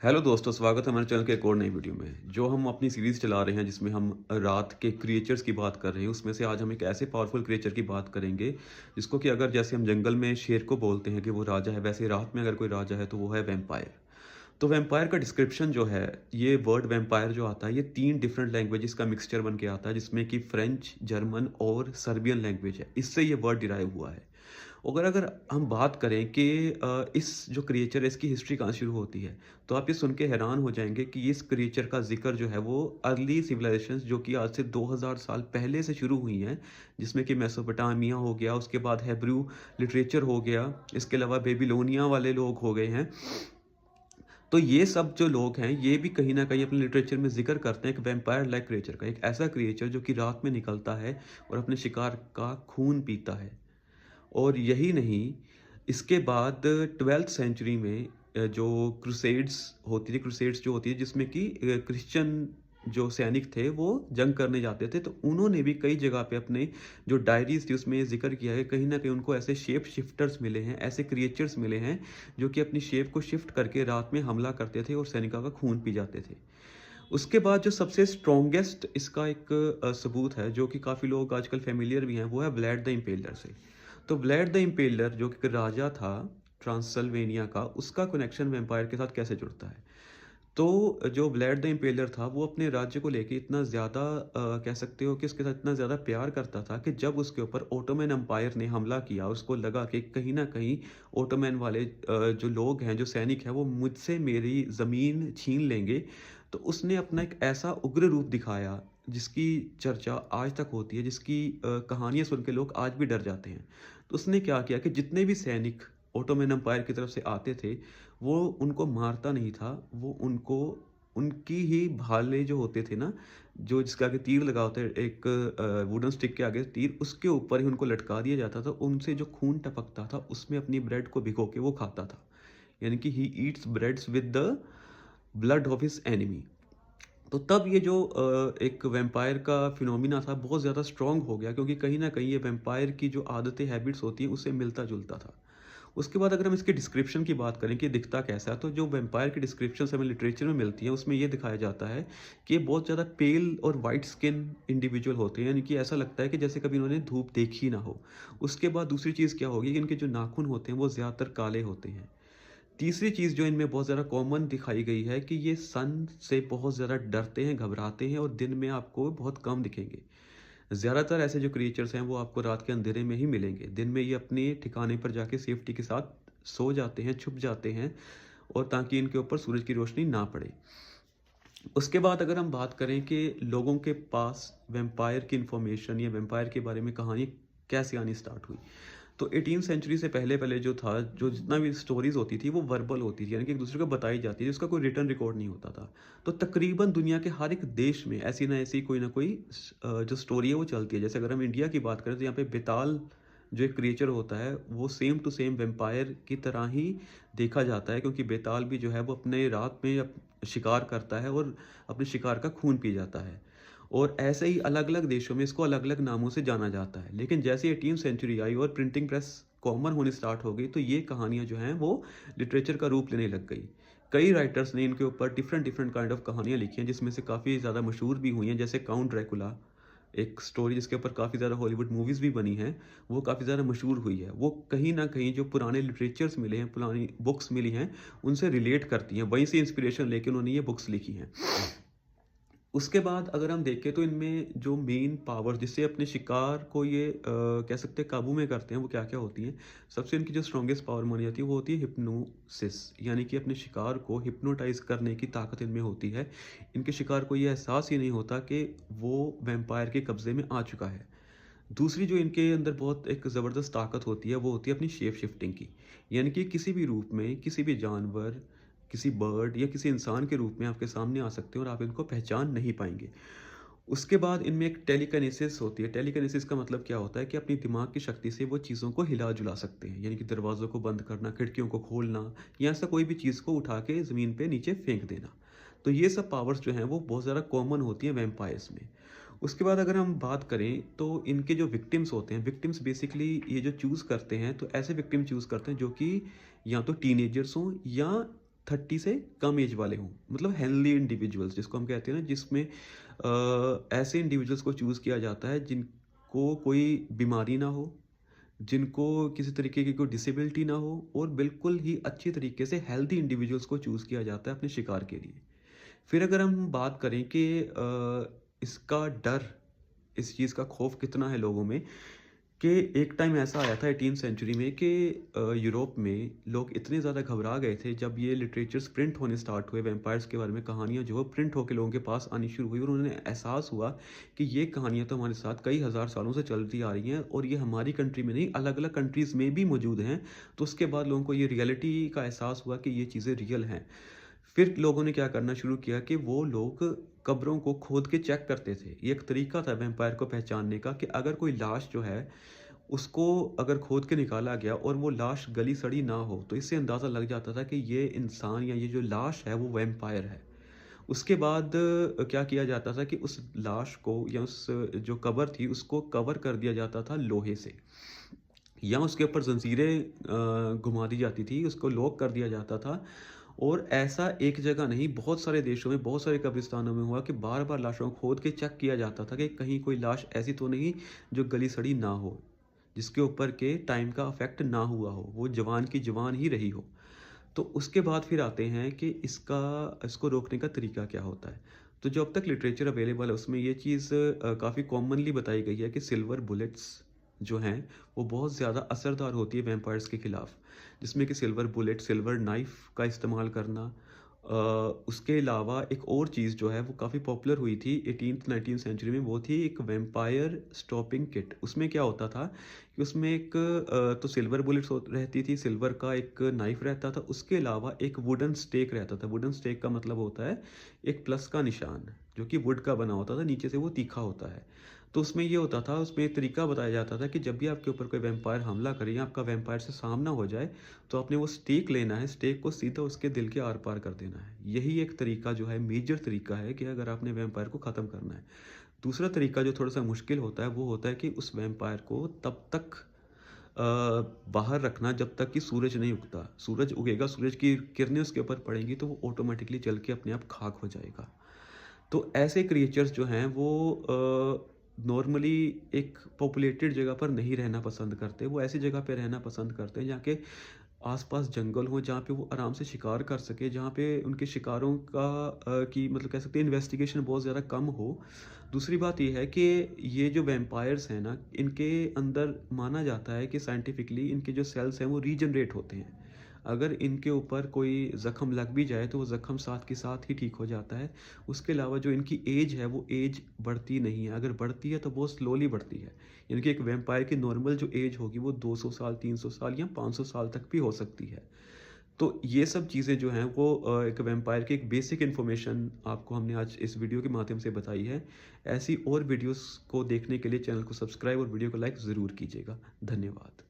Hello दोस्तों, स्वागत है हमारे चैनल के एक और नई वीडियो में। जो हम अपनी सीरीज़ चला रहे हैं जिसमें हम रात के क्रिएचर्स की बात कर रहे हैं, उसमें से आज हम एक ऐसे पावरफुल क्रिएचर की बात करेंगे जिसको कि अगर जैसे हम जंगल में शेर को बोलते हैं कि वो राजा है, वैसे रात में अगर कोई राजा है तो वो है वैम्पायर। तो वैम्पायर का डिस्क्रिप्शन जो है, ये वर्ड वैम्पायर जो आता है ये 3 डिफरेंट लैंग्वेजेस का मिक्सचर बन के आता है, जिसमें कि फ्रेंच, जर्मन और सर्बियन लैंग्वेज है। इससे ये वर्ड डिराइव हुआ है। अगर अगर हम बात करें कि इस जो क्रिएचर है इसकी हिस्ट्री कहाँ शुरू होती है, तो आप ये सुन के हैरान हो जाएँगे कि इस क्रिएचर का ज़िक्र जो है वो अर्ली सिविलाइज़ेशंस जो कि आज से 2000 साल पहले से शुरू हुई हैं, जिसमें कि मेसोपोटामिया हो गया, उसके बाद हिब्रू लिटरेचर हो गया, इसके अलावा बेबीलोनिया वाले लोग हो गए हैं। तो ये सब जो लोग हैं, ये भी कहीं न कहीं अपने लिटरेचर में ज़िक्र करते हैं एक वैम्पायर लाइक क्रिएचर का, एक ऐसा क्रिएचर जो कि रात में निकलता है और अपने शिकार का खून पीता है। और यही नहीं, इसके बाद 12th सेंचुरी में जो क्रूसेड्स होती थी, क्रूसेड्स जो होती है जिसमें कि क्रिश्चियन जो सैनिक थे वो जंग करने जाते थे, तो उन्होंने भी कई जगह पे अपने जो डायरीज़ थी उसमें ये ज़िक्र किया है, कहीं न कहीं उनको ऐसे शेप शिफ्टर्स मिले हैं, ऐसे क्रिएचर्स मिले हैं जो कि अपनी शेप को शिफ्ट करके रात में हमला करते थे और सैनिकों का खून पी जाते थे। उसके बाद जो सबसे स्ट्रॉन्गेस्ट इसका एक सबूत है, जो कि काफ़ी लोग आजकल फ़ैमिलियर भी हैं, वो है व्लाड द इम्पेलर से। तो व्लाड द इम्पेलर जो कि राजा था ट्रांसल्वेनिया का, उसका कनेक्शन वैम्पायर के साथ कैसे जुड़ता है? तो जो व्लाड द इम्पेलर था, वो अपने राज्य को लेके इतना ज़्यादा कह सकते हो कि उसके साथ इतना ज़्यादा प्यार करता था कि जब उसके ऊपर ओटोमन एम्पायर ने हमला किया, उसको लगा कि कहीं न कहीं ओटोमन वाले जो लोग हैं, जो सैनिक हैं, वो मुझसे मेरी ज़मीन छीन लेंगे। तो उसने अपना एक ऐसा उग्र रूप दिखाया, जिसकी चर्चा आज तक होती है, जिसकी कहानियाँ सुन के लोग आज भी डर जाते हैं। तो उसने क्या किया कि जितने भी सैनिक ओटोमन एम्पायर की तरफ से आते थे, वो उनको मारता नहीं था, वो उनको उनकी ही भाले जो होते थे ना, जो जिसके आगे तीर लगा होता है, एक वुडन स्टिक के आगे तीर, उसके ऊपर ही उनको लटका दिया जाता था। उनसे जो खून टपकता था, उसमें अपनी ब्रेड को भिगो के वो खाता था। यानी कि he eats breads with the blood of his enemy. तो तब ये जो एक वैम्पायर का फिनोमिना था, बहुत ज़्यादा स्ट्रॉन्ग हो गया, क्योंकि कहीं न कहीं ये वैम्पायर की जो आदतें, हैबिट्स होती हैं, उससे मिलता-जुलता था। उसके बाद अगर हम इसके डिस्क्रिप्शन की बात करें कि दिखता कैसा है, तो जो वैम्पायर की डिस्क्रिप्शंस हमें लिटरेचर में मिलती हैं, उसमें ये दिखाया जाता है कि ये बहुत ज़्यादा पेल और वाइट स्किन इंडिविजुअल होते हैं, यानी कि ऐसा लगता है कि जैसे कभी इन्होंने धूप देखी ना हो। उसके बाद दूसरी चीज़ क्या होगी कि इनके जो नाखून होते हैं, वो ज़्यादातर काले होते हैं। तीसरी चीज़ जो इनमें बहुत ज़्यादा कॉमन दिखाई गई है कि ये सन से बहुत ज़्यादा डरते हैं, घबराते हैं और दिन में आपको बहुत कम दिखेंगे। ज़्यादातर ऐसे जो क्रिएचर्स हैं वो आपको रात के अंधेरे में ही मिलेंगे। दिन में ये अपने ठिकाने पर जाके सेफ्टी के साथ सो जाते हैं, छुप जाते हैं, और ताकि इनके ऊपर सूरज की रोशनी ना पड़े। उसके बाद अगर हम बात करें कि लोगों के पास वैम्पायर की इन्फॉर्मेशन या वैम्पायर के बारे में कहानी कैसे आनी स्टार्ट हुई। तो 18th सेंचुरी से पहले-पहले जो था, जो जितना भी स्टोरीज़ होती थी वो वर्बल होती थी, यानी कि एक-दूसरे को बताई जाती थी, उसका कोई रिटन रिकॉर्ड नहीं होता था। तो तकरीबन दुनिया के हर एक देश में ऐसी ना ऐसी कोई ना कोई जो स्टोरी है वो चलती है। जैसे अगर हम इंडिया की बात करें तो यहाँ पे बेताल जो एक क्रिएचर होता है, वो सेम टू सेम वैम्पायर की तरह ही देखा जाता है, क्योंकि बेताल भी जो है वो अपने रात में शिकार करता है और अपने शिकार का खून पी जाता है। और ऐसे ही अलग-अलग देशों में इसको अलग-अलग नामों से जाना जाता है। लेकिन जैसे 18th सेंचुरी आई और प्रिंटिंग प्रेस कॉमन होनी स्टार्ट हो गई, तो ये कहानियाँ जो हैं वो लिटरेचर का रूप लेने लग गई। कई राइटर्स ने इनके ऊपर डिफरेंट डिफरेंट काइंड ऑफ कहानियाँ लिखी हैं, जिसमें से काफ़ी ज़्यादा मशहूर भी हुई हैं, जैसे काउंट ड्रैकुला, एक स्टोरी जिसके ऊपर काफ़ी ज़्यादा हॉलीवुड मूवीज़ भी बनी हैं, वो काफ़ी ज़्यादा मशहूर हुई है। वो कहीं न कहीं जो पुराने लिटरेचर्स मिले हैं, पुरानी बुक्स मिली हैं, उनसे रिलेट करती हैं। वहीं से इंस्पिरेशन लेके उन्होंने ये बुक्स लिखी हैं। उसके बाद अगर हम देखें तो इनमें जो मेन पावर जिससे अपने शिकार को ये कह सकते हैं काबू में करते हैं, वो क्या-क्या होती हैं? सबसे इनकी जो स्ट्रॉन्गेस्ट पावर मानी जाती है वो होती है हिप्नोसिस, यानी कि अपने शिकार को हिप्नोटाइज़ करने की ताकत इनमें होती है। इनके शिकार को ये एहसास ही नहीं होता कि वो वैम्पायर के कब्ज़े में आ चुका है। दूसरी जो इनके अंदर बहुत एक ज़बरदस्त ताकत होती है, वो होती है अपनी शेप शिफ्टिंग की। यानी कि किसी भी रूप में, किसी भी जानवर, किसी बर्ड या किसी इंसान के रूप में आपके सामने आ सकते हैं और आप इनको पहचान नहीं पाएँगे। उसके बाद इनमें एक टेलीकिनेसिस होती है। टेलीकिनेसिस का मतलब क्या होता है कि अपनी दिमाग की शक्ति से वो चीज़ों को हिला-जुला सकते हैं। यानी कि दरवाज़ों को बंद करना, खिड़कियों को खोलना, या ऐसा कोई भी चीज़ को उठा के ज़मीन पे नीचे फेंक देना। तो ये सब पावर्स जो हैं वो बहुत ज़्यादा कॉमन होती हैं वैम्पायर्स में। उसके बाद अगर हम बात करें तो इनके जो विक्टिम्स होते हैं, विक्टिम्स बेसिकली ये जो चूज़ करते हैं, तो ऐसे विक्टिम चूज़ करते हैं जो कि या तो टीनेजर्स हों या 30 से कम एज वाले हों, मतलब हेल्दी इंडिविजुअल्स जिसको हम कहते हैं ना, जिसमें ऐसे इंडिविजुअल्स को चूज़ किया जाता है जिनको कोई बीमारी ना हो, जिनको किसी तरीके की कोई डिसेबिलिटी ना हो, और बिल्कुल ही अच्छी तरीके से हेल्दी इंडिविजुअल्स को चूज़ किया जाता है अपने शिकार के लिए। फिर अगर हम बात करें कि इसका डर, इस चीज़ का खौफ कितना है लोगों में, कि एक टाइम ऐसा आया था 18th सेंचुरी में कि यूरोप में लोग इतने ज़्यादा घबरा गए थे जब ये लिटरेचर्स प्रिंट होने स्टार्ट हुए, वैम्पायर्स के बारे में कहानियाँ जो है प्रिंट होकर लोगों के पास आनी शुरू हुई, और उन्हें एहसास हुआ कि ये कहानियाँ तो हमारे साथ कई हज़ार सालों से चलती आ रही हैं, और ये हमारी कंट्री में नहीं, अलग अलग कंट्रीज़ में भी मौजूद हैं। तो उसके बाद लोगों को ये रियलिटी का एहसास हुआ कि ये चीज़ें रियल हैं। फिर लोगों ने क्या करना शुरू किया कि वो लोग कब्रों को खोद के चेक करते थे। ये एक तरीका था वैम्पायर को पहचानने का, कि अगर कोई लाश जो है उसको अगर खोद के निकाला गया और वो लाश गली सड़ी ना हो, तो इससे अंदाज़ा लग जाता था कि ये इंसान या ये जो लाश है वो वैम्पायर है। उसके बाद क्या किया जाता था कि उस लाश को या उस जो कब्र थी उसको कवर कर दिया जाता था लोहे से, या उसके ऊपर ज़ंजीरें घुमा दी जाती थी, उसको लॉक कर दिया जाता था। और ऐसा एक जगह नहीं, बहुत सारे देशों में, बहुत सारे कब्रिस्तानों में हुआ कि बार-बार लाशों को खोद के चेक किया जाता था कि कहीं कोई लाश ऐसी तो नहीं जो गली सड़ी ना हो, जिसके ऊपर के टाइम का इफ़ेक्ट ना हुआ हो, वो जवान की जवान ही रही हो। तो उसके बाद फिर आते हैं कि इसको रोकने का तरीका क्या होता है। तो जो अब तक लिटरेचर अवेलेबल है उसमें ये चीज़ काफ़ी कॉमनली बताई गई है कि सिल्वर बुलेट्स जो हैं वो बहुत ज़्यादा असरदार होती है वैम्पायर्स के ख़िलाफ़। जिसमें कि सिल्वर बुलेट, सिल्वर नाइफ़ का इस्तेमाल करना। उसके अलावा एक और चीज़ जो है वो काफ़ी पॉपुलर हुई थी 18th 19th सेंचुरी में, वो थी एक वैम्पायर स्टॉपिंग किट। उसमें क्या होता था कि उसमें एक तो सिल्वर बुलेट्स रहती थी, सिल्वर का एक नाइफ रहता था, उसके अलावा एक वुडन स्टेक रहता था। वुडन स्टेक का मतलब होता है एक प्लस का निशान, जो कि वुड का बना होता था, नीचे से वो तीखा होता है। तो उसमें ये होता था, उसमें एक तरीका बताया जाता था कि जब भी आपके ऊपर कोई वैम्पायर हमला करे या आपका वैम्पायर से सामना हो जाए, तो आपने वो स्टेक लेना है, स्टेक को सीधा उसके दिल के आर पार कर देना है। यही एक तरीका जो है, मेजर तरीका है कि अगर आपने वैम्पायर को ख़त्म करना है। दूसरा तरीका जो थोड़ा सा मुश्किल होता है वो होता है कि उस वैम्पायर को तब तक अ, बाहर रखना जब तक कि सूरज नहीं उगता। सूरज उगेगा, सूरज की किरणें उसके ऊपर पड़ेंगी तो वो ऑटोमेटिकली जल के अपने आप खाक हो जाएगा। तो ऐसे क्रिएचर्स जो हैं वो नॉर्मली एक पॉपुलेटेड जगह पर नहीं रहना पसंद करते। वो ऐसी जगह पे रहना पसंद करते हैं जहाँ के आस-पास जंगल हो, जहाँ पे वो आराम से शिकार कर सकें, जहाँ पे उनके शिकारों का की मतलब कह सकते हैं इन्वेस्टिगेशन बहुत ज़्यादा कम हो। दूसरी बात ये है कि ये जो वैम्पायर्स हैं ना, इनके अंदर माना जाता है कि साइंटिफिकली इनके जो सेल्स हैं वो रीजनरेट होते हैं। अगर इनके ऊपर कोई ज़ख्म लग भी जाए तो वो ज़ख्म साथ के साथ ही ठीक हो जाता है। उसके अलावा जो इनकी एज है वो एज बढ़ती नहीं है, अगर बढ़ती है तो बहुत स्लोली बढ़ती है। यानी कि एक वैम्पायर की नॉर्मल जो एज होगी वो 200 साल, 300 साल या 500 साल तक भी हो सकती है। तो ये सब चीज़ें जो हैं वो एक वैम्पायर की एक बेसिक इन्फॉर्मेशन आपको हमने आज इस वीडियो के माध्यम से बताई है। ऐसी और वीडियोज़ को देखने के लिए चैनल को सब्सक्राइब और वीडियो को लाइक ज़रूर कीजिएगा। धन्यवाद।